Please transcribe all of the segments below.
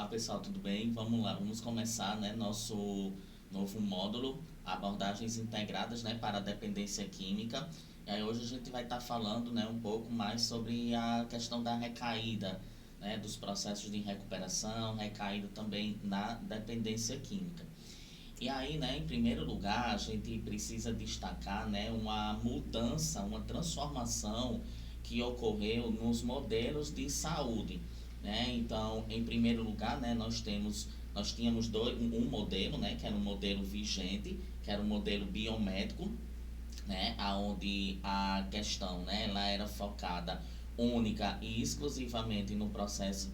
Olá pessoal, tudo bem? Vamos lá, vamos começar, né, nosso novo módulo, abordagens integradas, né, para a dependência química. E aí hoje a gente vai estar falando, né, um pouco mais sobre a questão da recaída, né, dos processos de recuperação, recaída também na dependência química. E aí, né, em primeiro lugar, a gente precisa destacar, né, uma mudança, uma transformação que ocorreu nos modelos de saúde, né? Então, em primeiro lugar, né, nós tínhamos um modelo, né, que era um modelo vigente, que era um modelo biomédico, né, aonde a questão, né, ela era focada única e exclusivamente no processo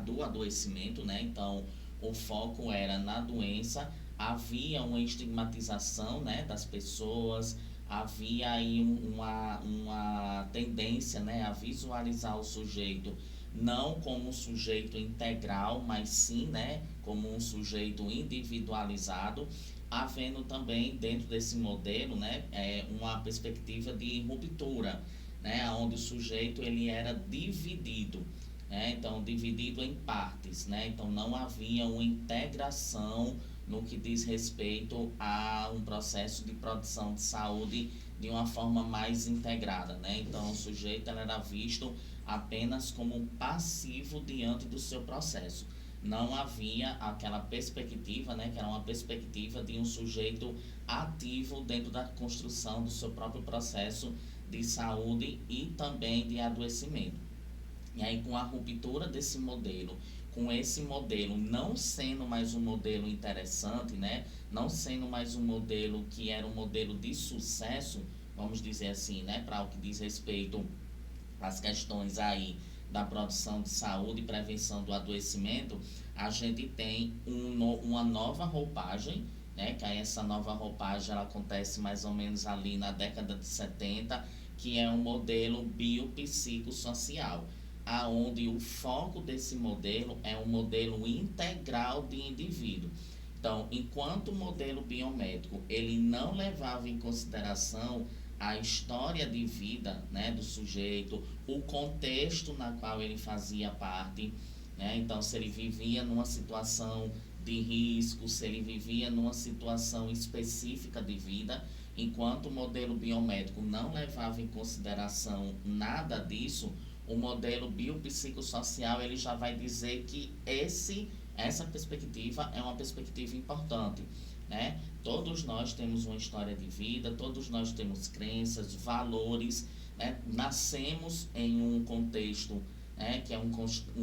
do adoecimento, né? Então, o foco era na doença, havia uma estigmatização, né, das pessoas, havia aí uma tendência, né, a visualizar o sujeito não como um sujeito integral, mas sim, né, como um sujeito individualizado, havendo também dentro desse modelo, né, uma perspectiva de ruptura, né, onde o sujeito ele era dividido, né, então dividido em partes, né, então não havia uma integração no que diz respeito a um processo de produção de saúde de uma forma mais integrada, né, então o sujeito ele era visto apenas como um passivo diante do seu processo. Não havia aquela perspectiva, né, que era uma perspectiva de um sujeito ativo dentro da construção do seu próprio processo de saúde e também de adoecimento. E aí, com a ruptura desse modelo, com esse modelo não sendo mais um modelo interessante, né, não sendo mais um modelo que era um modelo de sucesso, vamos dizer assim, né, para o que diz respeito as questões aí da produção de saúde e prevenção do adoecimento, a gente tem uma nova roupagem, né? Que aí essa nova roupagem ela acontece mais ou menos ali na década de 70, que é um modelo biopsicossocial, aonde o foco desse modelo é um modelo integral de indivíduo. Então, enquanto o modelo biomédico ele não levava em consideração a história de vida, né, do sujeito, o contexto na qual ele fazia parte, né? Então, se ele vivia numa situação de risco, se ele vivia numa situação específica de vida, enquanto o modelo biomédico não levava em consideração nada disso, o modelo biopsicossocial ele já vai dizer que essa perspectiva é uma perspectiva importante, né? Todos nós temos uma história de vida, todos nós temos crenças, valores, né? Nascemos em um contexto, né, que é um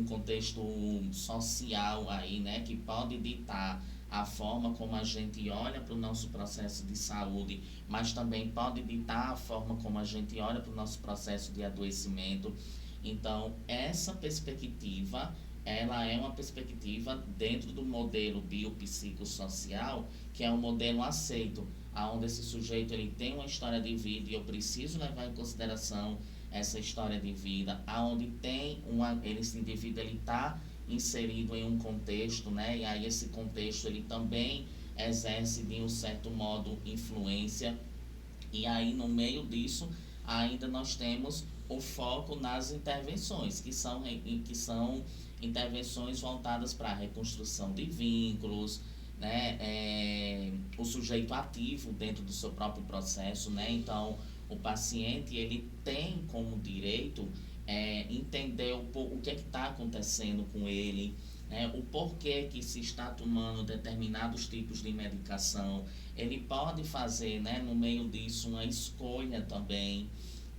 contexto social aí, né, que pode ditar a forma como a gente olha para o nosso processo de saúde, mas também pode ditar a forma como a gente olha para o nosso processo de adoecimento. Então, essa perspectiva, ela é uma perspectiva dentro do modelo biopsicossocial, que é um modelo aceito, aonde esse sujeito ele tem uma história de vida e eu preciso levar em consideração essa história de vida, aonde tem esse indivíduo ele está inserido em um contexto, né? E aí esse contexto ele também exerce de um certo modo influência. E aí no meio disso ainda nós temos o foco nas intervenções, que são intervenções voltadas para a reconstrução de vínculos, né? O sujeito ativo dentro do seu próprio processo, né? Então, o paciente ele tem como direito entender o que está acontecendo com ele, né? O porquê que se está tomando determinados tipos de medicação. Ele pode fazer, né, no meio disso uma escolha também,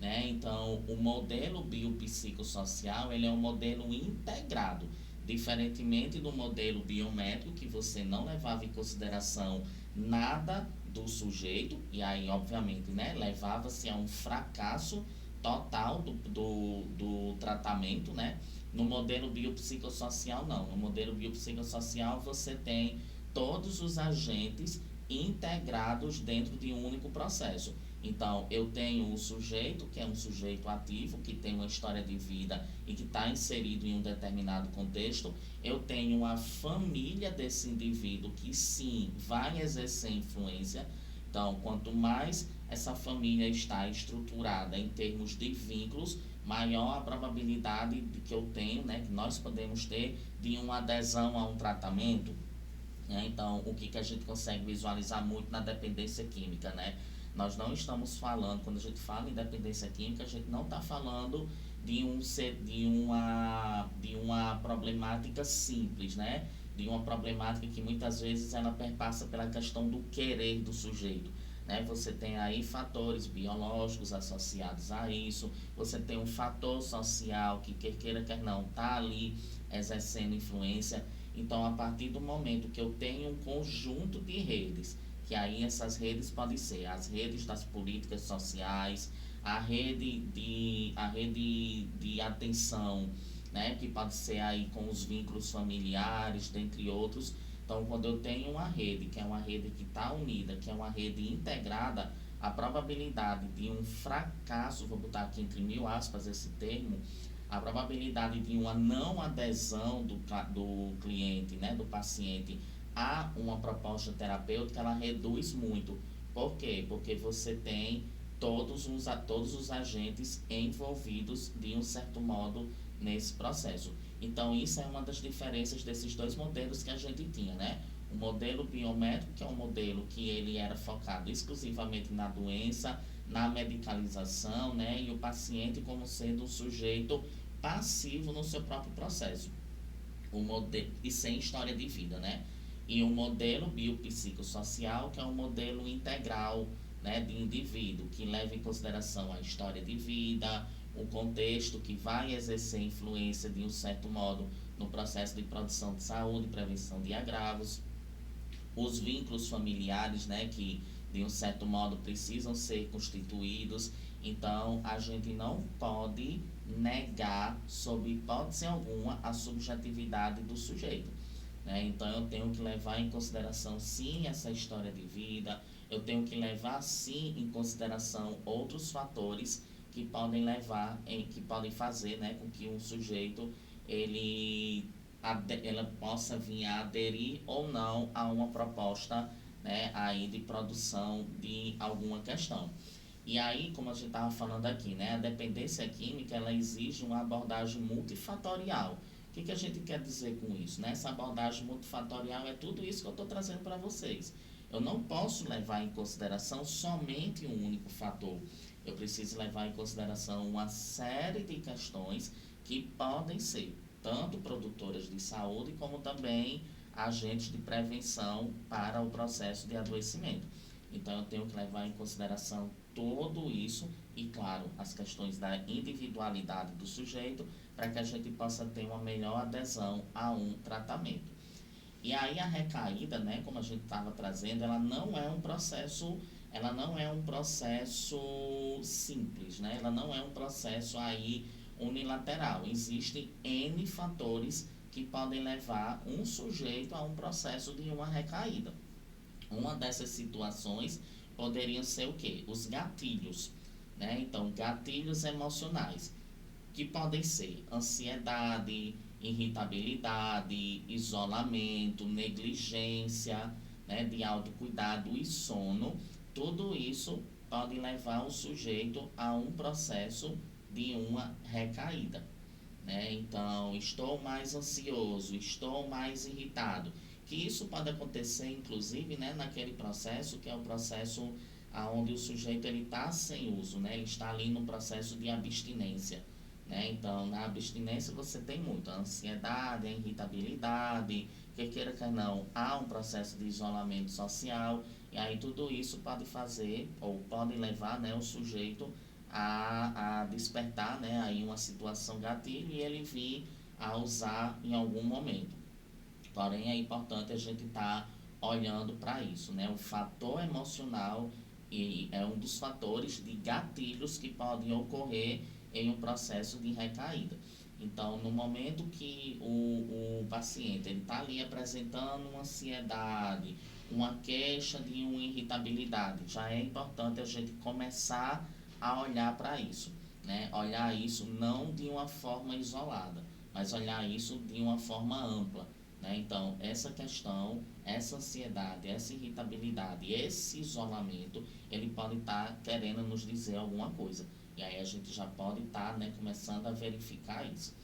né? Então, o modelo biopsicossocial ele é um modelo integrado, diferentemente do modelo biomédico, que você não levava em consideração nada do sujeito, e aí, obviamente, né, levava-se a um fracasso total do tratamento, né? No modelo biopsicossocial, não. No modelo biopsicossocial, você tem todos os agentes integrados dentro de um único processo. Então, eu tenho o sujeito, que é um sujeito ativo, que tem uma história de vida e que está inserido em um determinado contexto. Eu tenho a família desse indivíduo, que sim, vai exercer influência. Então, quanto mais essa família está estruturada em termos de vínculos, maior a probabilidade de que eu tenho, né, que nós podemos ter de uma adesão a um tratamento, né? Então, o que a gente consegue visualizar muito na dependência química, né? Nós não estamos falando, quando a gente fala em dependência química, a gente não está falando de uma problemática simples, né? De uma problemática que muitas vezes ela perpassa pela questão do querer do sujeito, né? Você tem aí fatores biológicos associados a isso, você tem um fator social que quer queira, quer não, está ali exercendo influência. Então, a partir do momento que eu tenho um conjunto de redes, que aí essas redes podem ser as redes das políticas sociais, a rede de atenção, né, que pode ser aí com os vínculos familiares, dentre outros. Então, quando eu tenho uma rede, que é uma rede que está unida, que é uma rede integrada, a probabilidade de um fracasso, vou botar aqui entre mil aspas esse termo, a probabilidade de uma não adesão do cliente, né, do paciente, a uma proposta terapêutica, ela reduz muito. Por quê? Porque você tem todos os agentes envolvidos de um certo modo nesse processo. Então, isso é uma das diferenças desses dois modelos que a gente tinha, né? O modelo biométrico, que é um modelo que ele era focado exclusivamente na doença, na medicalização, né? E o paciente como sendo um sujeito passivo no seu próprio processo. O modelo, e sem história de vida, né? E o modelo biopsicossocial, que é um modelo integral, né, de indivíduo, que leva em consideração a história de vida, o contexto que vai exercer influência de um certo modo no processo de produção de saúde, prevenção de agravos, os vínculos familiares, né, que de um certo modo precisam ser constituídos. Então, a gente não pode negar, sob hipótese alguma, a subjetividade do sujeito, né? Então, eu tenho que levar em consideração, sim, essa história de vida, eu tenho que levar, sim, em consideração outros fatores que podem que podem fazer, né, com que um sujeito ela possa vir a aderir ou não a uma proposta, né, aí de produção de alguma questão. E aí, como a gente estava falando aqui, né, a dependência química ela exige uma abordagem multifatorial. O que a gente quer dizer com isso? Né? Essa abordagem multifatorial é tudo isso que eu estou trazendo para vocês. Eu não posso levar em consideração somente um único fator. Eu preciso levar em consideração uma série de questões que podem ser tanto produtoras de saúde como também agentes de prevenção para o processo de adoecimento. Então, eu tenho que levar em consideração tudo isso e, claro, as questões da individualidade do sujeito para que a gente possa ter uma melhor adesão a um tratamento. E aí a recaída, né, como a gente estava trazendo, ela não é um processo simples, né? Ela não é um processo aí unilateral. Existem N fatores que podem levar um sujeito a um processo de uma recaída. Uma dessas situações poderiam ser o quê? Os gatilhos, né? Então, gatilhos emocionais, que podem ser ansiedade, irritabilidade, isolamento, negligência, né, de autocuidado e sono. Tudo isso pode levar o sujeito a um processo de uma recaída, né? Então, estou mais ansioso, estou mais irritado, que isso pode acontecer inclusive, né, naquele processo que é o processo onde o sujeito ele está sem uso, né? Ele está ali no processo de abstinência, né? Então, na abstinência você tem muito a ansiedade, a irritabilidade, que queira que não, há um processo de isolamento social, e aí tudo isso pode fazer, ou pode levar, né, o sujeito a despertar, né, aí uma situação gatilho e ele vir a usar em algum momento. Porém, é importante a gente estar olhando para isso, né? O fator emocional é um dos fatores de gatilhos que podem ocorrer em um processo de recaída. Então, no momento que o paciente está ali apresentando uma ansiedade, uma queixa de uma irritabilidade, já é importante a gente começar a olhar para isso, né? Olhar isso não de uma forma isolada, mas olhar isso de uma forma ampla, né? Então, essa questão, essa ansiedade, essa irritabilidade, esse isolamento, ele pode estar querendo nos dizer alguma coisa. E aí a gente já pode estar, né, começando a verificar isso.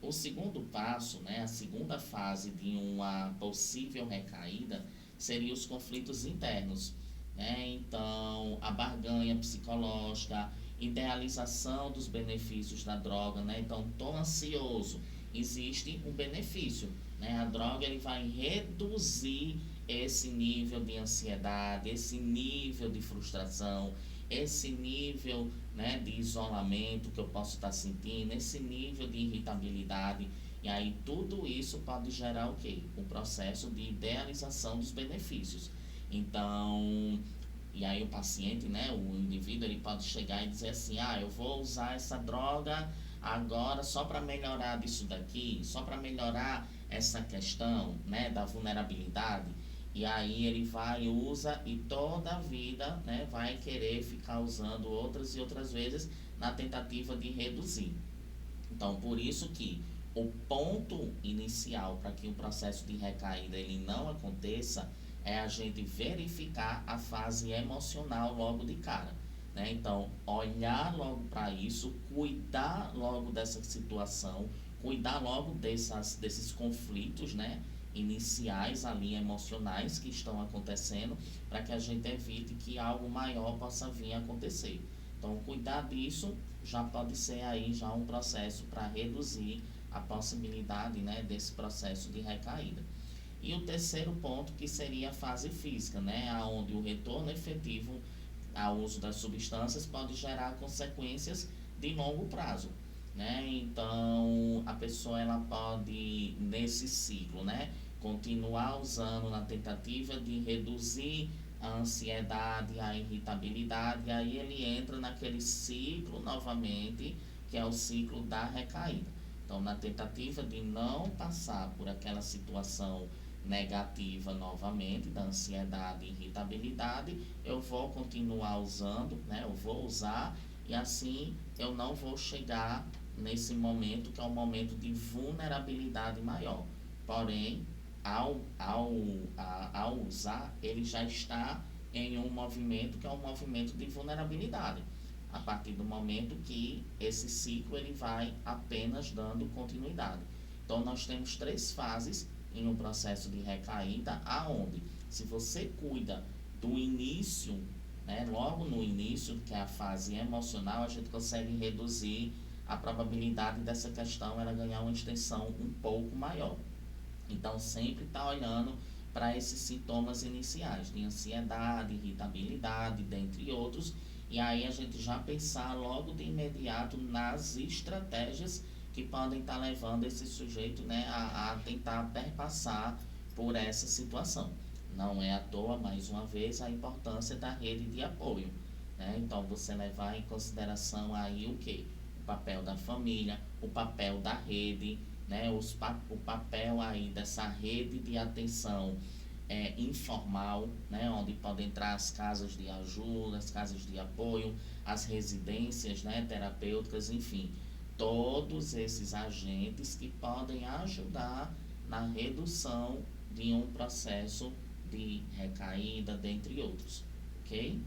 O segundo passo, né, a segunda fase de uma possível recaída seria os conflitos internos, né? Então, a barganha psicológica, idealização dos benefícios da droga, né? Então, estou ansioso, existe um benefício, né? A droga ele vai reduzir esse nível de ansiedade, esse nível de frustração, esse nível, né, de isolamento que eu posso estar sentindo, esse nível de irritabilidade. E aí tudo isso pode gerar o quê? Um processo de idealização dos benefícios. Então, e aí o paciente, né, o indivíduo, ele pode chegar e dizer assim, eu vou usar essa droga agora só para melhorar disso daqui, só para melhorar essa questão, né, da vulnerabilidade. E aí ele vai, usa e toda a vida, né, vai querer ficar usando outras e outras vezes na tentativa de reduzir. Então, por isso que o ponto inicial para que o processo de recaída ele não aconteça é a gente verificar a fase emocional logo de cara, né? Então, olhar logo para isso, cuidar logo dessa situação, cuidar logo desses conflitos, né, iniciais ali emocionais que estão acontecendo, para que a gente evite que algo maior possa vir a acontecer. Então, cuidar disso já pode ser aí já um processo para reduzir a possibilidade, né, desse processo de recaída. E o terceiro ponto, que seria a fase física, né, onde o retorno efetivo ao uso das substâncias pode gerar consequências de longo prazo, né? Então, a pessoa ela pode, nesse ciclo, né, continuar usando na tentativa de reduzir a ansiedade, a irritabilidade, e aí ele entra naquele ciclo novamente, que é o ciclo da recaída. Então, na tentativa de não passar por aquela situação negativa novamente, da ansiedade e irritabilidade, eu vou continuar usando, né? Eu vou usar e assim eu não vou chegar nesse momento que é um momento de vulnerabilidade maior. Porém, ao usar, ele já está em um movimento que é um movimento de vulnerabilidade. A partir do momento que esse ciclo ele vai apenas dando continuidade. Então, nós temos 3 fases em um processo de recaída, aonde se você cuida do início, né, logo no início, que é a fase emocional, a gente consegue reduzir a probabilidade dessa questão ela ganhar uma extensão um pouco maior. Então, sempre está olhando para esses sintomas iniciais de ansiedade, irritabilidade, dentre outros, e aí a gente já pensar logo de imediato nas estratégias que podem estar levando esse sujeito, né, a tentar perpassar por essa situação. Não é à toa, mais uma vez, a importância da rede de apoio, né? Então, você levar em consideração aí o que? O papel da família, o papel da rede, né? O papel aí dessa rede de atenção informal, né? Onde podem entrar as casas de ajuda, as casas de apoio, as residências, né, terapêuticas, enfim, todos esses agentes que podem ajudar na redução de um processo de recaída, dentre outros, ok?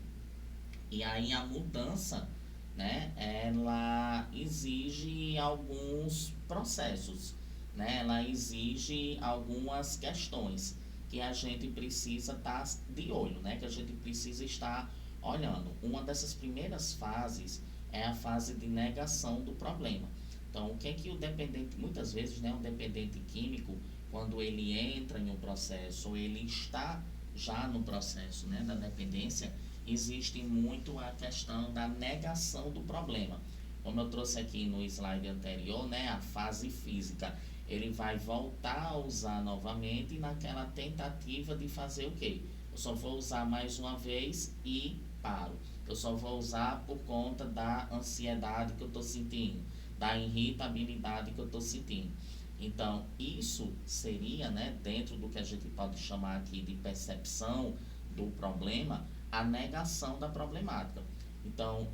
E aí a mudança, né, ela exige alguns processos, né, ela exige algumas questões que a gente precisa estar de olho, né, que a gente precisa estar olhando. Uma dessas primeiras fases é a fase de negação do problema. Então, o que é que o dependente, muitas vezes, né, um dependente químico, quando ele entra em um processo, ou ele está já no processo, né, da dependência, existe muito a questão da negação do problema. Como eu trouxe aqui no slide anterior, né, a fase física, ele vai voltar a usar novamente naquela tentativa de fazer o quê? Eu só vou usar mais uma vez e paro. Eu só vou usar por conta da ansiedade que eu estou sentindo, da irritabilidade que eu estou sentindo. Então, isso seria, né, dentro do que a gente pode chamar aqui de percepção do problema, a negação da problemática. Então,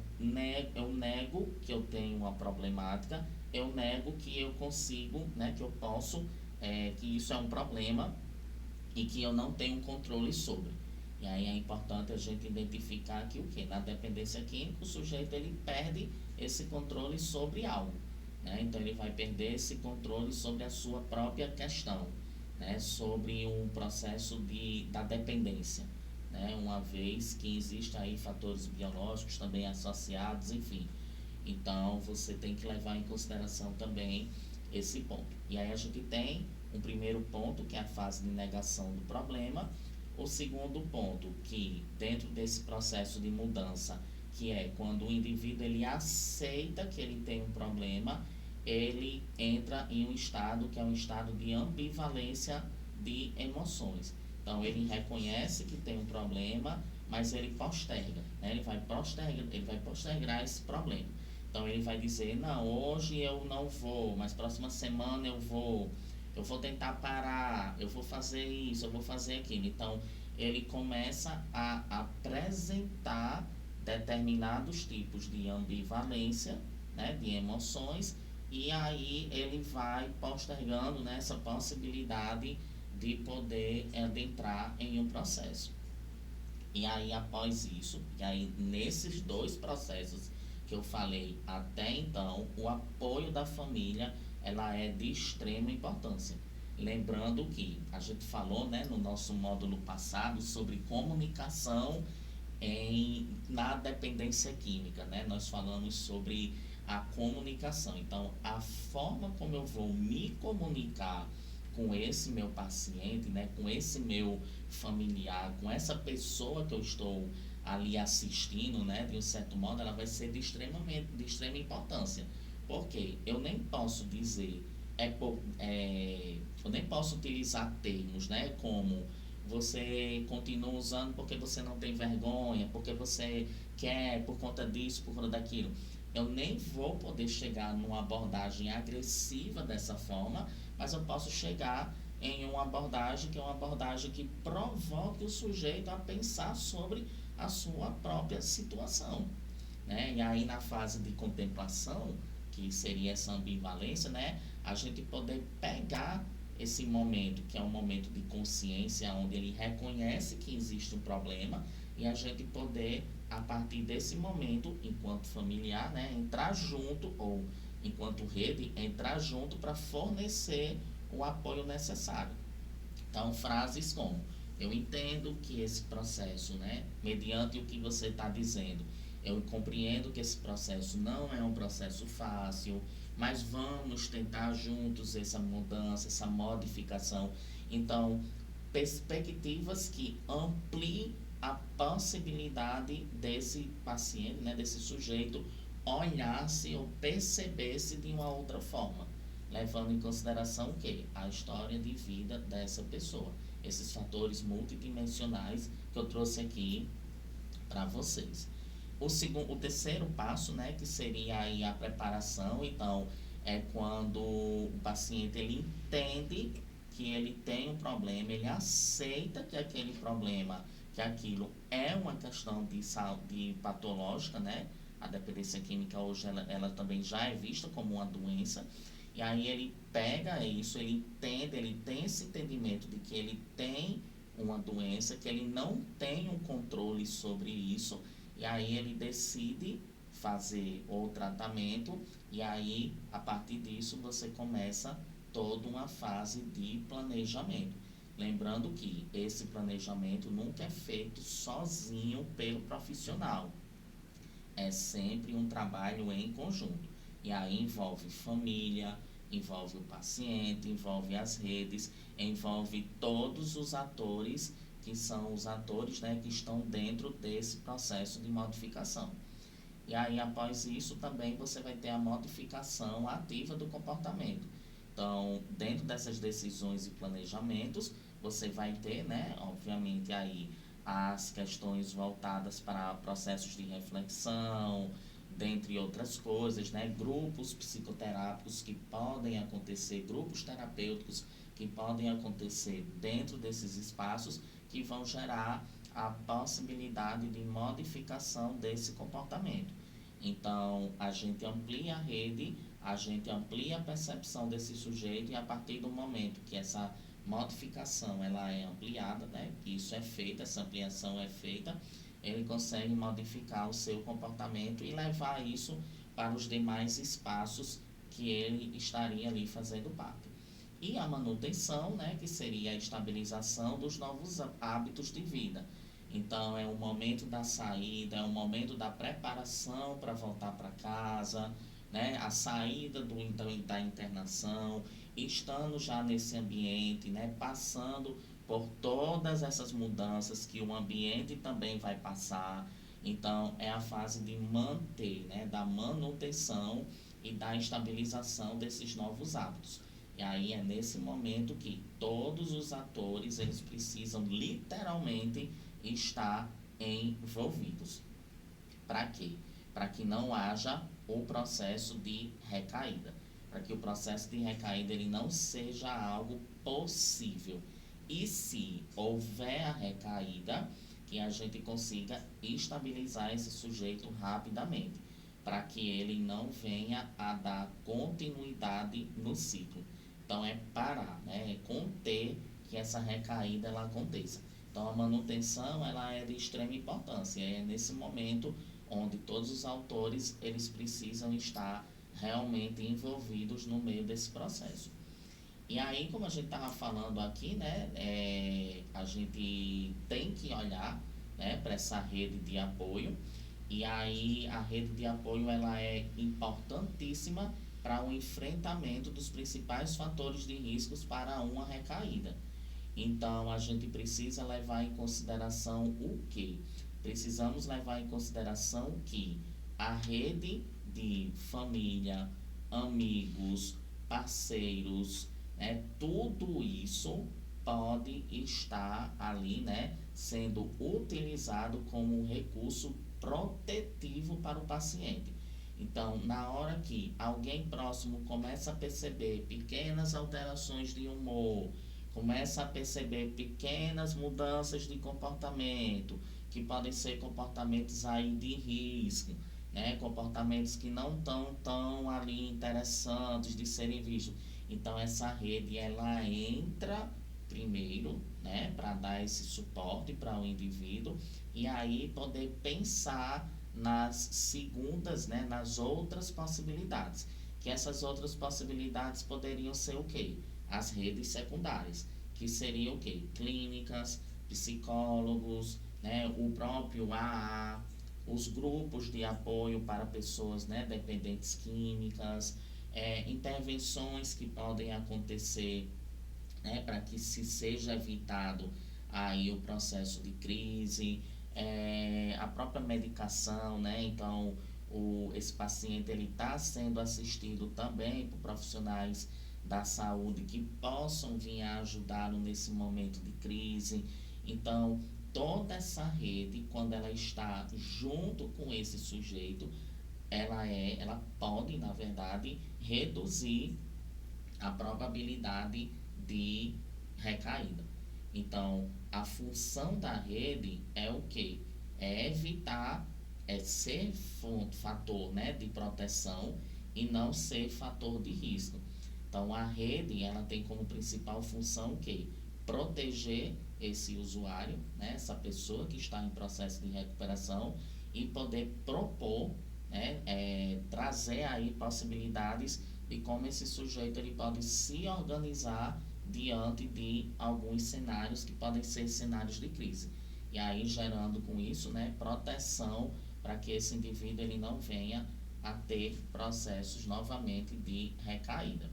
eu nego que eu tenho uma problemática, eu nego que eu consigo, né, que eu posso, que isso é um problema e que eu não tenho controle sobre. E aí é importante a gente identificar que o que? Na dependência química, o sujeito ele perde esse controle sobre algo, né? Então ele vai perder esse controle sobre a sua própria questão, né? Sobre um processo da dependência, né? Uma vez que existem aí fatores biológicos também associados, enfim. Então você tem que levar em consideração também esse ponto. E aí a gente tem um primeiro ponto, que é a fase de negação do problema. O segundo ponto, que dentro desse processo de mudança, que é quando o indivíduo ele aceita que ele tem um problema, ele entra em um estado que é um estado de ambivalência de emoções. Então ele reconhece que tem um problema, mas ele posterga, né? Ele vai postergar esse problema. Então ele vai dizer, não, hoje eu não vou, mas próxima semana eu vou tentar parar, eu vou fazer isso, eu vou fazer aquilo. Então ele começa a apresentar determinados tipos de ambivalência, né, de emoções, e aí ele vai postergando, né, essa possibilidade de poder adentrar em um processo. E aí após isso, e aí nesses dois processos que eu falei até então, o apoio da família ela é de extrema importância. Lembrando que a gente falou, né, no nosso módulo passado sobre comunicação na dependência química, né? Nós falamos sobre a comunicação. Então, a forma como eu vou me comunicar com esse meu paciente, né, com esse meu familiar, com essa pessoa que eu estou ali assistindo, né, de um certo modo, ela vai ser de extrema importância. Porque eu nem posso dizer, eu nem posso utilizar termos, né, como você continua usando porque você não tem vergonha, porque você quer, por conta disso, por conta daquilo. Eu nem vou poder chegar numa abordagem agressiva dessa forma, mas eu posso chegar em uma abordagem que é uma abordagem que provoque o sujeito a pensar sobre a sua própria situação, né? E aí na fase de contemplação, que seria essa ambivalência, né, a gente poder pegar esse momento, que é um momento de consciência, onde ele reconhece que existe um problema, e a gente poder, a partir desse momento, enquanto familiar, né, entrar junto, ou enquanto rede, entrar junto para fornecer o apoio necessário. Então, frases como: eu entendo que esse processo, né, mediante o que você está dizendo, eu compreendo que esse processo não é um processo fácil, mas vamos tentar juntos essa mudança, essa modificação. Então, perspectivas que ampliem a possibilidade desse paciente, né, desse sujeito, olhar-se ou perceber-se de uma outra forma, levando em consideração o quê? A história de vida dessa pessoa. Esses fatores multidimensionais que eu trouxe aqui para vocês. O terceiro passo, né, que seria aí a preparação, então, é quando o paciente ele entende que ele tem um problema, ele aceita que aquele problema, que aquilo é uma questão de patológica, né? A dependência química hoje ela também já é vista como uma doença. E aí ele pega isso, ele entende, ele tem esse entendimento de que ele tem uma doença, que ele não tem um controle sobre isso, e aí ele decide fazer o tratamento, e aí a partir disso você começa toda uma fase de planejamento. Lembrando que esse planejamento nunca é feito sozinho pelo profissional, é sempre um trabalho em conjunto. E aí envolve família, envolve o paciente, envolve as redes, envolve todos os atores que são os atores, né, que estão dentro desse processo de modificação. E aí após isso também você vai ter a modificação ativa do comportamento. Então, dentro dessas decisões e planejamentos, você vai ter, né, obviamente aí as questões voltadas para processos de reflexão, dentre outras coisas, né? Grupos psicoterápicos que podem acontecer, grupos terapêuticos que podem acontecer dentro desses espaços, que vão gerar a possibilidade de modificação desse comportamento. Então, a gente amplia a rede, a gente amplia a percepção desse sujeito, e a partir do momento que essa modificação ela é ampliada, né, que isso é feito, essa ampliação é feita, ele consegue modificar o seu comportamento e levar isso para os demais espaços que ele estaria ali fazendo parte. E a manutenção, né, que seria a estabilização dos novos hábitos de vida. Então, é o momento da saída, é o momento da preparação para voltar para casa, né, a saída da internação, estando já nesse ambiente, né, passando por todas essas mudanças que o ambiente também vai passar. Então, é a fase de manter, né, da manutenção e da estabilização desses novos hábitos. E aí é nesse momento que todos os atores eles precisam literalmente estar envolvidos. Para quê? Para que não haja o processo de recaída. Para que o processo de recaída ele não seja algo possível. E se houver a recaída, que a gente consiga estabilizar esse sujeito rapidamente, para que ele não venha a dar continuidade no ciclo. Então é parar, né? É conter que essa recaída ela aconteça. Então a manutenção ela é de extrema importância. É nesse momento onde todos os autores eles precisam estar realmente envolvidos no meio desse processo. E aí, como a gente estava falando aqui, né, a gente tem que olhar, né, para essa rede de apoio. E aí a rede de apoio ela é importantíssima para o enfrentamento dos principais fatores de riscos para uma recaída. Então a gente precisa levar em consideração o que? Precisamos levar em consideração que a rede de família, amigos, parceiros, né, tudo isso pode estar ali, né, sendo utilizado como um recurso protetivo para o paciente. Então, na hora que alguém próximo começa a perceber pequenas alterações de humor, começa a perceber pequenas mudanças de comportamento, que podem ser comportamentos aí de risco, né? Comportamentos que não estão tão ali interessantes de serem vistos. Então essa rede ela entra primeiro, né, para dar esse suporte para o indivíduo e aí poder pensar nas segundas, né, nas outras possibilidades. Que essas outras possibilidades poderiam ser o quê? As redes secundárias, que seriam o quê? Clínicas, psicólogos, né, o próprio AA, os grupos de apoio para pessoas, né, dependentes químicas, intervenções que podem acontecer, né, para que se seja evitado aí o processo de crise, a própria medicação, né, então esse paciente ele está sendo assistido também por profissionais da saúde que possam vir a ajudá-lo nesse momento de crise. Então toda essa rede, quando ela está junto com esse sujeito, ela pode, na verdade, reduzir a probabilidade de recaída. Então, a função da rede é o que? É evitar, é ser fator, né, de proteção e não ser fator de risco. Então, a rede ela tem como principal função o que? Proteger esse usuário, né, essa pessoa que está em processo de recuperação e poder propor, né, trazer aí possibilidades de como esse sujeito ele pode se organizar diante de alguns cenários que podem ser cenários de crise. E aí gerando com isso, né, proteção para que esse indivíduo ele não venha a ter processos novamente de recaída.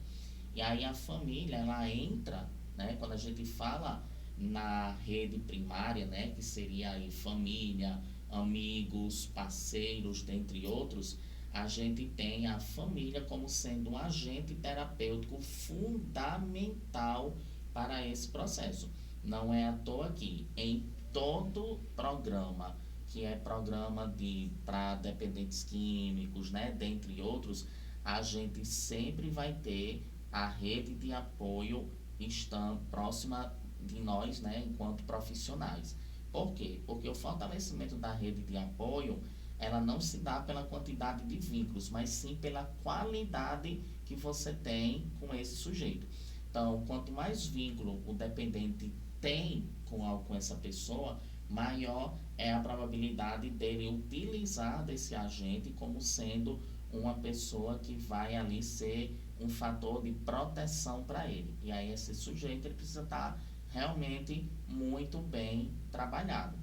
E aí a família ela entra, né, quando a gente fala na rede primária, né, que seria aí família, amigos, parceiros, dentre outros, a gente tem a família como sendo um agente terapêutico fundamental para esse processo. Não é à toa que em todo programa, que é programa para dependentes químicos, né, dentre outros, a gente sempre vai ter a rede de apoio estando próxima de nós, né, enquanto profissionais. Por quê? Porque o fortalecimento da rede de apoio ela não se dá pela quantidade de vínculos, mas sim pela qualidade que você tem com esse sujeito. Então, quanto mais vínculo o dependente tem com essa pessoa, maior é a probabilidade dele utilizar desse agente como sendo uma pessoa que vai ali ser um fator de proteção para ele. E aí esse sujeito ele precisa estar realmente muito bem trabalhado,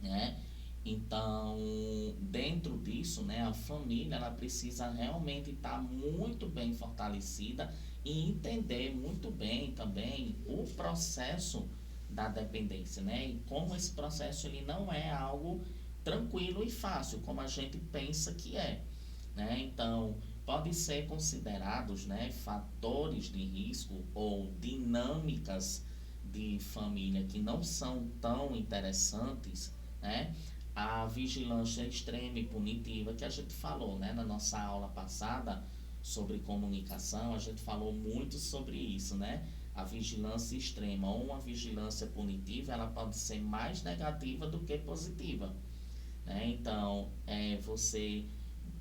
né? Então, dentro disso, né, a família ela precisa realmente estar muito bem fortalecida e entender muito bem também o processo da dependência, né? E como esse processo ele não é algo tranquilo e fácil, como a gente pensa que é, né? Então, pode ser considerados, né, fatores de risco ou dinâmicas de família que não são tão interessantes, né? A vigilância extrema e punitiva que a gente falou, né, na nossa aula passada sobre comunicação, a gente falou muito sobre isso, né? A vigilância extrema ou uma vigilância punitiva, ela pode ser mais negativa do que positiva, né? Então, você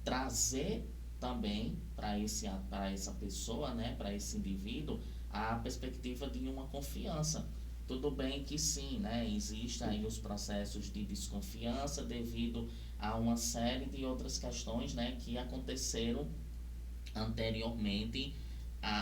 trazer também para essa pessoa, né, para esse indivíduo, a perspectiva de uma confiança. Tudo bem que sim, né, existem aí os processos de desconfiança devido a uma série de outras questões, né, que aconteceram anteriormente,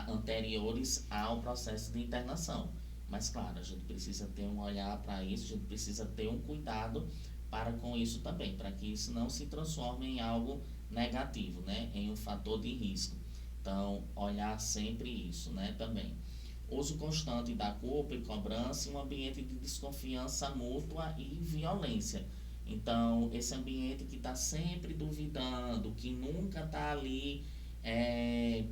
anteriores ao processo de internação. Mas claro, a gente precisa ter um olhar para isso, a gente precisa ter um cuidado para com isso também, para que isso não se transforme em algo negativo, né, em um fator de risco. Então, olhar sempre isso, né, também. Uso constante da culpa e cobrança em um ambiente de desconfiança mútua e violência. Então, esse ambiente que está sempre duvidando, que nunca está ali, é,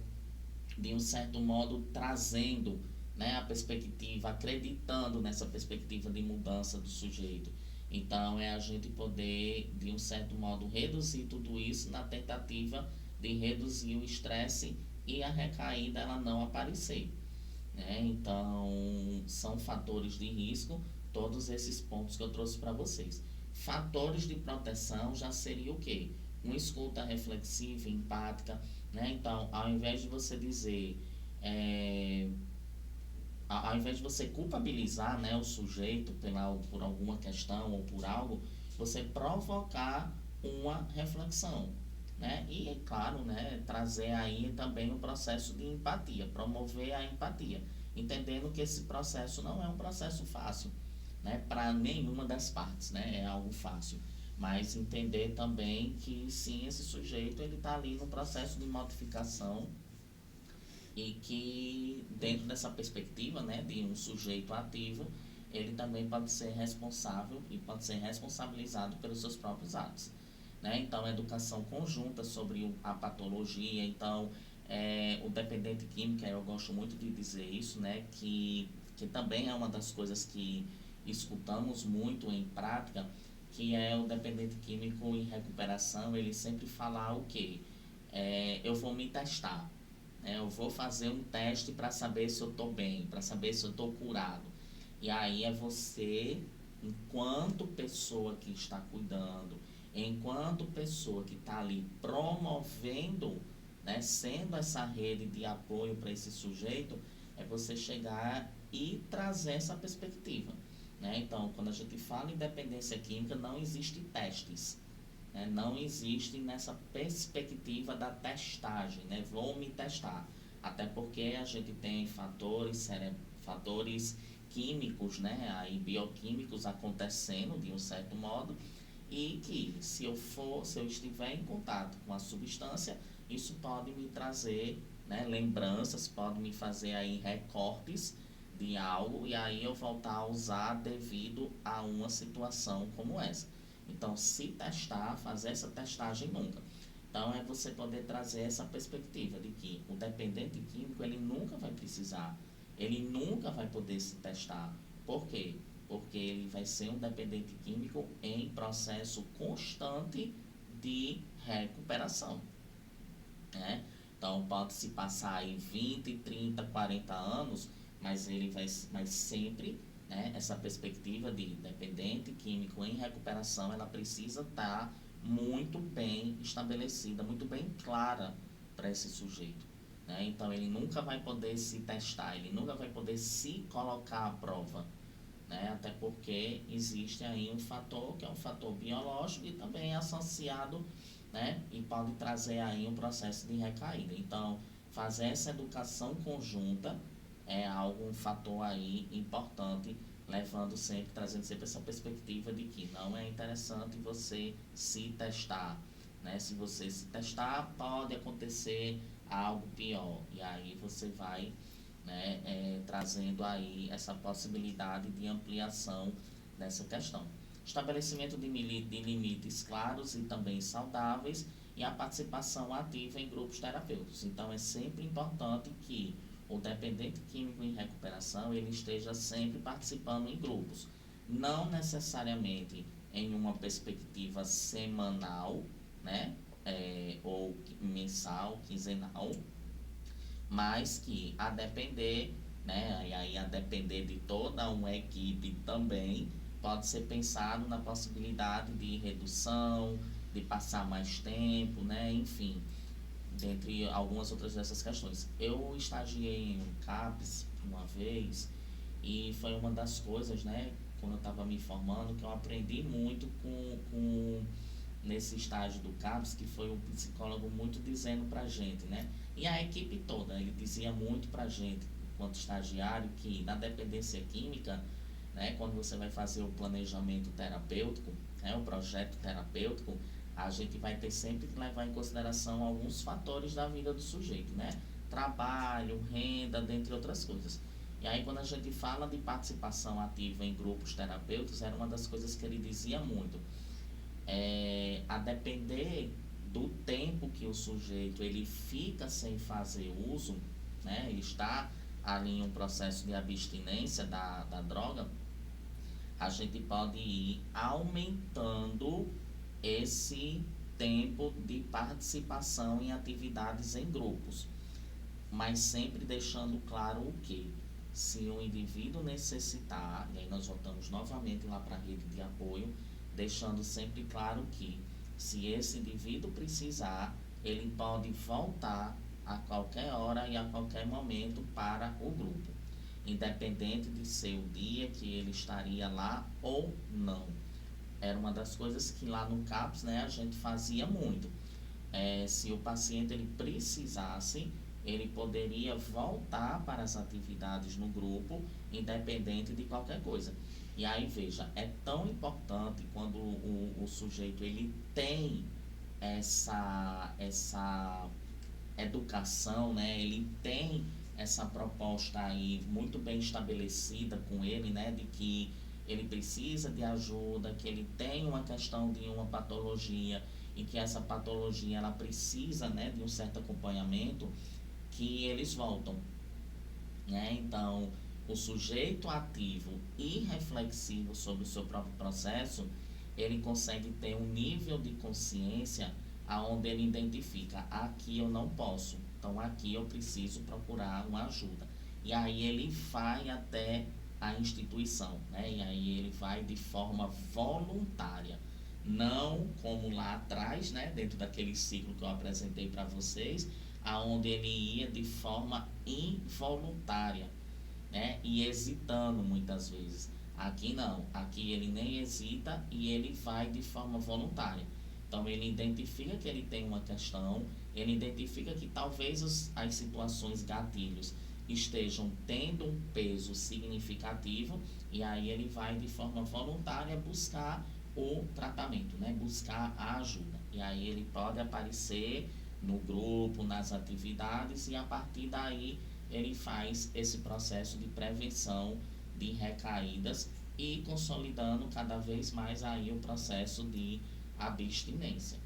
de um certo modo, trazendo, né, a perspectiva, acreditando nessa perspectiva de mudança do sujeito. Então, é a gente poder, de um certo modo, reduzir tudo isso na tentativa de reduzir o estresse e a recaída ela não aparecer, né? Então, são fatores de risco, todos esses pontos que eu trouxe para vocês. Fatores de proteção já seria o quê? Uma escuta reflexiva, empática, né? Então, ao invés de você dizer, é, ao invés de você culpabilizar, né, o sujeito por alguma questão ou por algo, você provocar uma reflexão, né? E, é claro, né, trazer aí também o processo de empatia, promover a empatia, entendendo que esse processo não é um processo fácil, né, para nenhuma das partes, né, é algo fácil, mas entender também que sim, esse sujeito ele está ali no processo de modificação e que dentro dessa perspectiva, né, de um sujeito ativo, ele também pode ser responsável e pode ser responsabilizado pelos seus próprios atos, né? Então, educação conjunta sobre a patologia. Então, o dependente químico, eu gosto muito de dizer isso, né, que também é uma das coisas que escutamos muito em prática, que é o dependente químico em recuperação, ele sempre falar o quê? Eu vou me testar, eu vou fazer um teste para saber se eu estou bem, para saber se eu estou curado. E aí é você, enquanto pessoa que está cuidando, enquanto pessoa que está ali promovendo, né, sendo essa rede de apoio para esse sujeito, é você chegar e trazer essa perspectiva, né? Então, quando a gente fala em dependência química, não existe testes, né? Não existe nessa perspectiva da testagem, né? Vou me testar. Até porque a gente tem fatores químicos, né? Aí bioquímicos acontecendo de um certo modo, e que se eu estiver em contato com a substância, isso pode me trazer, né, lembranças, pode me fazer aí recortes de algo e aí eu voltar a usar devido a uma situação como essa. Então, se testar, fazer essa testagem nunca. Então, é você poder trazer essa perspectiva de que o dependente químico, ele nunca vai precisar, ele nunca vai poder se testar. Por quê? Porque ele vai ser um dependente químico em processo constante de recuperação, né? Então, pode se passar aí 20, 30, 40 anos, mas ele vai sempre, né, essa perspectiva de dependente químico em recuperação, ela precisa estar muito bem estabelecida, muito bem clara para esse sujeito, né? Então, ele nunca vai poder se testar, ele nunca vai poder se colocar à prova, né? Até porque existe aí um fator que é um fator biológico e também é associado, né? E pode trazer aí um processo de recaída. Então, fazer essa educação conjunta é algo, um fator aí importante, levando sempre, trazendo sempre essa perspectiva de que não é interessante você se testar, né? Se você se testar, pode acontecer algo pior, e aí você vai, né, trazendo aí essa possibilidade de ampliação dessa questão. Estabelecimento de limites claros e também saudáveis e a participação ativa em grupos terapêuticos. Então, é sempre importante que o dependente químico em recuperação ele esteja sempre participando em grupos, não necessariamente em uma perspectiva semanal, né, ou mensal, quinzenal, mas que a depender, né, e aí a depender de toda uma equipe também, pode ser pensado na possibilidade de redução, de passar mais tempo, né, enfim, dentre algumas outras dessas questões. Eu estagiei em um CAPS uma vez e foi uma das coisas, né, quando eu estava me formando, que eu aprendi muito com nesse estágio do CAPS, que foi um psicólogo muito dizendo pra gente, né? E a equipe toda, ele dizia muito pra gente, enquanto estagiário, que na dependência química, né, quando você vai fazer o planejamento terapêutico, né, o projeto terapêutico, a gente vai ter sempre que levar em consideração alguns fatores da vida do sujeito, né? Trabalho, renda, dentre outras coisas. E aí, quando a gente fala de participação ativa em grupos terapêuticos, era uma das coisas que ele dizia muito. A depender do tempo que o sujeito ele fica sem fazer uso, né? Ele está ali em um processo de abstinência da droga, a gente pode ir aumentando esse tempo de participação em atividades em grupos, mas sempre deixando claro o que? Se o indivíduo necessitar, e aí nós voltamos novamente lá para a rede de apoio, deixando sempre claro que, se esse indivíduo precisar, ele pode voltar a qualquer hora e a qualquer momento para o grupo, independente de ser o dia que ele estaria lá ou não. Era uma das coisas que lá no CAPS, né, a gente fazia muito. Se o paciente ele precisasse, ele poderia voltar para as atividades no grupo, independente de qualquer coisa. E aí, veja, é tão importante quando o sujeito ele tem essa educação, né? Ele tem essa proposta aí muito bem estabelecida com ele, né? De que ele precisa de ajuda, que ele tem uma questão de uma patologia e que essa patologia ela precisa, né, de um certo acompanhamento, que eles voltam, né? Então, o sujeito ativo e reflexivo sobre o seu próprio processo, ele consegue ter um nível de consciência aonde ele identifica: aqui eu não posso, então aqui eu preciso procurar uma ajuda. E aí ele vai até a instituição, né? E aí ele vai de forma voluntária, não como lá atrás, né, dentro daquele ciclo que eu apresentei para vocês, aonde ele ia de forma involuntária, né, e hesitando muitas vezes. Aqui não, aqui ele nem hesita e ele vai de forma voluntária. Então ele identifica que ele tem uma questão, ele identifica que talvez as situações gatilhos estejam tendo um peso significativo, e aí ele vai de forma voluntária buscar o tratamento, né? Buscar a ajuda. E aí ele pode aparecer no grupo, nas atividades, e a partir daí ele faz esse processo de prevenção de recaídas e consolidando cada vez mais aí o processo de abstinência.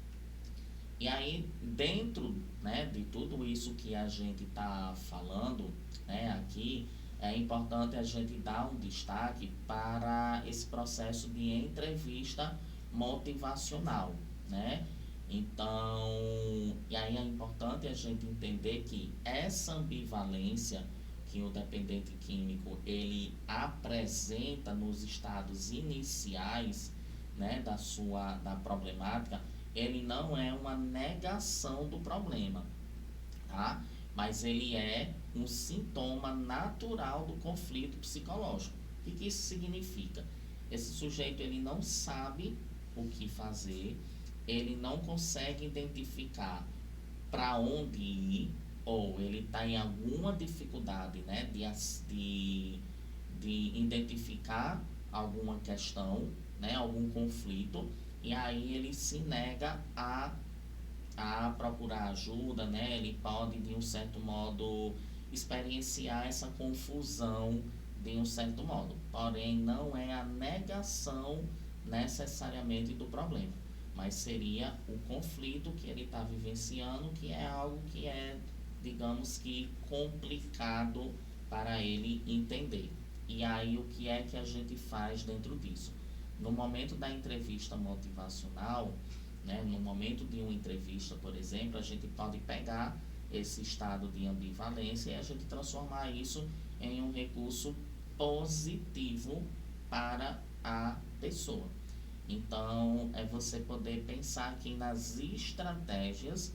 E aí, dentro, né, de tudo isso que a gente está falando, né, aqui, é importante a gente dar um destaque para esse processo de entrevista motivacional, né? Então, e aí é importante a gente entender que essa ambivalência que o dependente químico ele apresenta nos estados iniciais, né, da problemática, ele não é uma negação do problema, tá? Mas ele é um sintoma natural do conflito psicológico. O que isso significa? Esse sujeito ele não sabe o que fazer, ele não consegue identificar para onde ir, ou ele está em alguma dificuldade, né, de identificar alguma questão, né, algum conflito, e aí ele se nega a procurar ajuda, né, ele pode, de um certo modo, experienciar essa confusão de um certo modo, porém não é a negação necessariamente do problema, mas seria o conflito que ele está vivenciando, que é algo que é, digamos que, complicado para ele entender. E aí o que é que a gente faz dentro disso? No momento da entrevista motivacional, né, no momento de uma entrevista, por exemplo, a gente pode pegar esse estado de ambivalência e a gente transformar isso em um recurso positivo para a pessoa. Então, é você poder pensar aqui nas estratégias,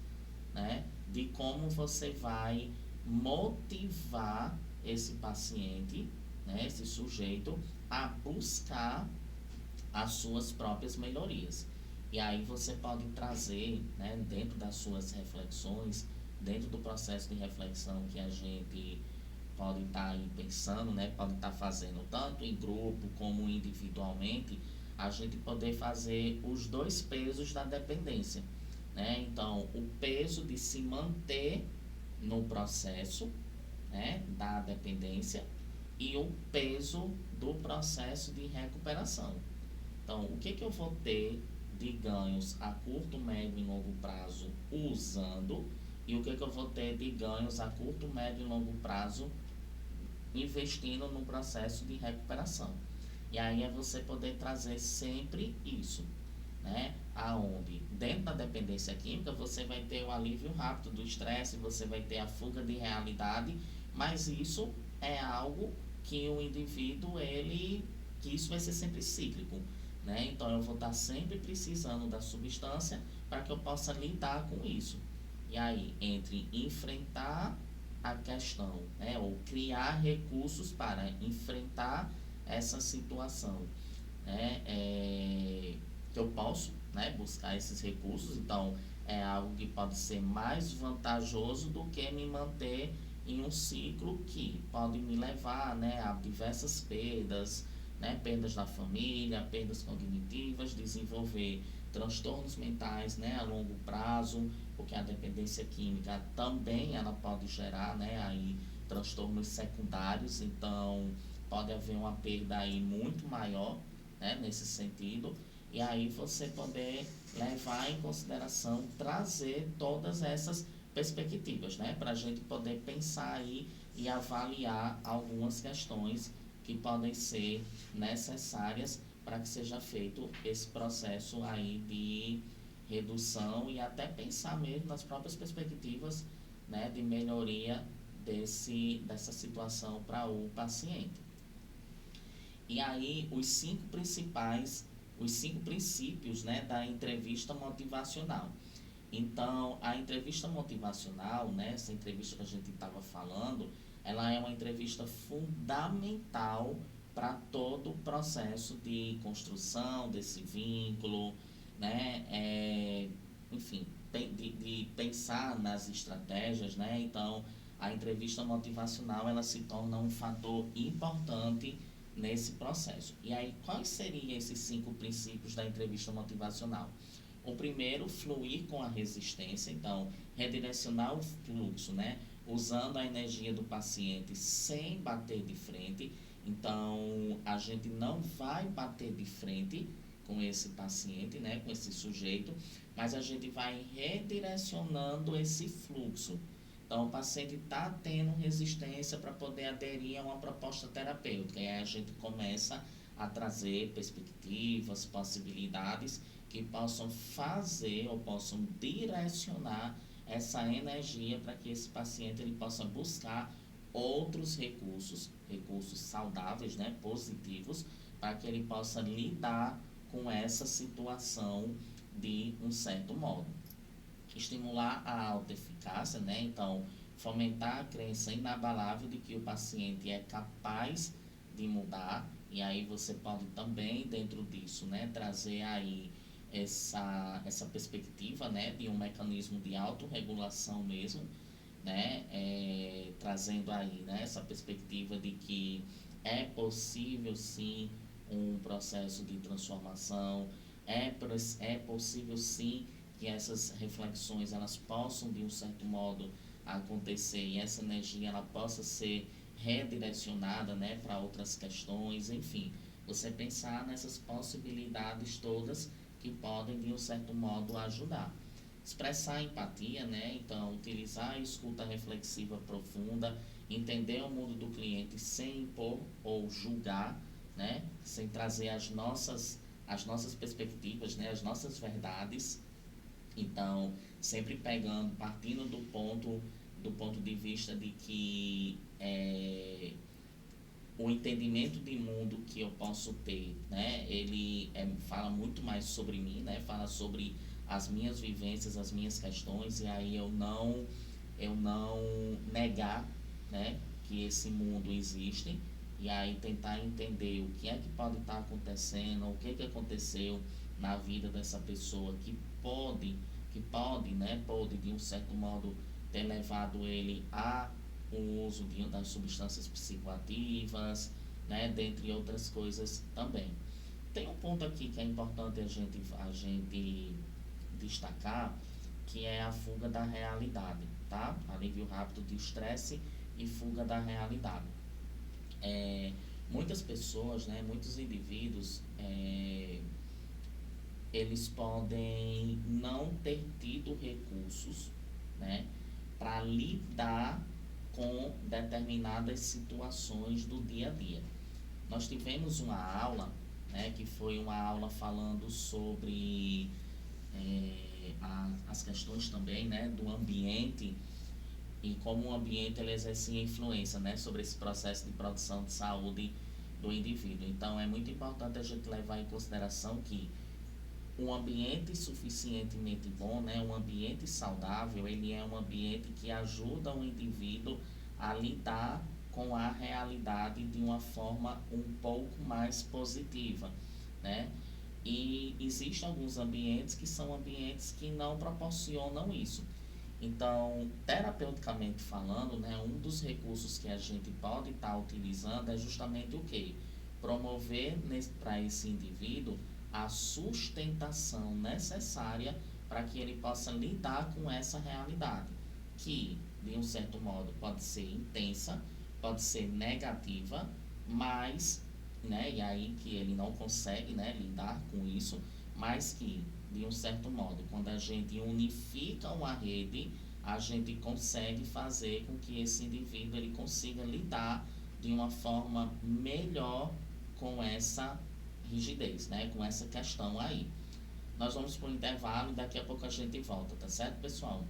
né, de como você vai motivar esse paciente, né, esse sujeito, a buscar as suas próprias melhorias. E aí você pode trazer, né, dentro das suas reflexões, dentro do processo de reflexão que a gente pode estar aí pensando, né, pode estar fazendo tanto em grupo como individualmente, a gente poder fazer os dois pesos da dependência, né? Então, o peso de se manter no processo, né, da dependência e o peso do processo de recuperação. Então, o que eu vou ter de ganhos a curto, médio e longo prazo usando e o que eu vou ter de ganhos a curto, médio e longo prazo investindo no processo de recuperação. E aí é você poder trazer sempre isso, né? Aonde dentro da dependência química você vai ter o alívio rápido do estresse, você vai ter a fuga de realidade, mas isso é algo que o indivíduo que isso vai ser sempre cíclico, né? Então eu vou estar sempre precisando da substância para que eu possa lidar com isso. E aí, entre enfrentar a questão, né, ou criar recursos para enfrentar essa situação, né, que eu posso, né, buscar esses recursos, então é algo que pode ser mais vantajoso do que me manter em um ciclo que pode me levar, né, a diversas perdas, né, perdas da família, perdas cognitivas, desenvolver transtornos mentais, né, a longo prazo, porque a dependência química também ela pode gerar, né, aí transtornos secundários, então pode haver uma perda aí muito maior, né, nesse sentido, e aí você poder levar em consideração, trazer todas essas perspectivas, né, para a gente poder pensar aí e avaliar algumas questões que podem ser necessárias para que seja feito esse processo aí de redução e até pensar mesmo nas próprias perspectivas, né, de melhoria dessa situação para o paciente. E aí os cinco princípios, né, da entrevista motivacional. Então, a entrevista motivacional, né, essa entrevista que a gente estava falando, ela é uma entrevista fundamental para todo o processo de construção desse vínculo, né, enfim, de pensar nas estratégias, né, então a entrevista motivacional ela se torna um fator importante nesse processo. E aí, quais seriam esses cinco princípios da entrevista motivacional? O primeiro, fluir com a resistência, então, redirecionar o fluxo, né? Usando a energia do paciente sem bater de frente. Então, a gente não vai bater de frente com esse paciente, né? Com esse sujeito, mas a gente vai redirecionando esse fluxo. Então, o paciente está tendo resistência para poder aderir a uma proposta terapêutica. E aí a gente começa a trazer perspectivas, possibilidades que possam fazer ou possam direcionar essa energia para que esse paciente ele possa buscar outros recursos, recursos saudáveis, né, positivos, para que ele possa lidar com essa situação de um certo modo. Estimular a autoeficácia, né? Então, fomentar a crença inabalável de que o paciente é capaz de mudar, e aí você pode também, dentro disso, né, trazer aí essa perspectiva, né, de um mecanismo de autorregulação mesmo, né, trazendo aí, né, essa perspectiva de que é possível sim um processo de transformação, é possível sim que essas reflexões elas possam de um certo modo acontecer e essa energia ela possa ser redirecionada, né, para outras questões, enfim, você pensar nessas possibilidades todas que podem de um certo modo ajudar. Expressar empatia, né? Então, utilizar a escuta reflexiva profunda, entender o mundo do cliente sem impor ou julgar, né? Sem trazer as nossas perspectivas, né? As nossas verdades. Então, sempre partindo do ponto de vista de que o entendimento de mundo que eu posso ter, né, ele fala muito mais sobre mim, né, fala sobre as minhas vivências, as minhas questões, e aí eu não negar, né, que esse mundo existe, e aí tentar entender o que é que pode estar acontecendo, o que é que aconteceu na vida dessa pessoa que pode, né, pode de um certo modo ter levado ele a o uso das substâncias psicoativas, né, dentre outras coisas também. Tem um ponto aqui que é importante a gente destacar, que é a fuga da realidade, tá? Alívio rápido de estresse e fuga da realidade. É, muitas pessoas, né, muitos indivíduos, eles podem não ter tido recursos, né, para lidar com determinadas situações do dia a dia. Nós tivemos uma aula, né, que foi uma aula falando sobre as questões também, né, do ambiente e como o ambiente ele exerce influência, né, sobre esse processo de produção de saúde do indivíduo. Então é muito importante a gente levar em consideração que um ambiente suficientemente bom, né, um ambiente saudável, ele é um ambiente que ajuda o indivíduo a lidar com a realidade de uma forma um pouco mais positiva, né? E existem alguns ambientes que são ambientes que não proporcionam isso. Então, terapeuticamente falando, né, um dos recursos que a gente pode estar utilizando é justamente o quê? Promover para esse indivíduo a sustentação necessária para que ele possa lidar com essa realidade, que, de um certo modo, pode ser intensa, pode ser negativa, mas, né, e aí que ele não consegue, né, lidar com isso, mas que, de um certo modo, quando a gente unifica uma rede, a gente consegue fazer com que esse indivíduo ele consiga lidar de uma forma melhor com essa rigidez, né, com essa questão aí. Nós vamos para o intervalo e daqui a pouco a gente volta, tá certo, pessoal?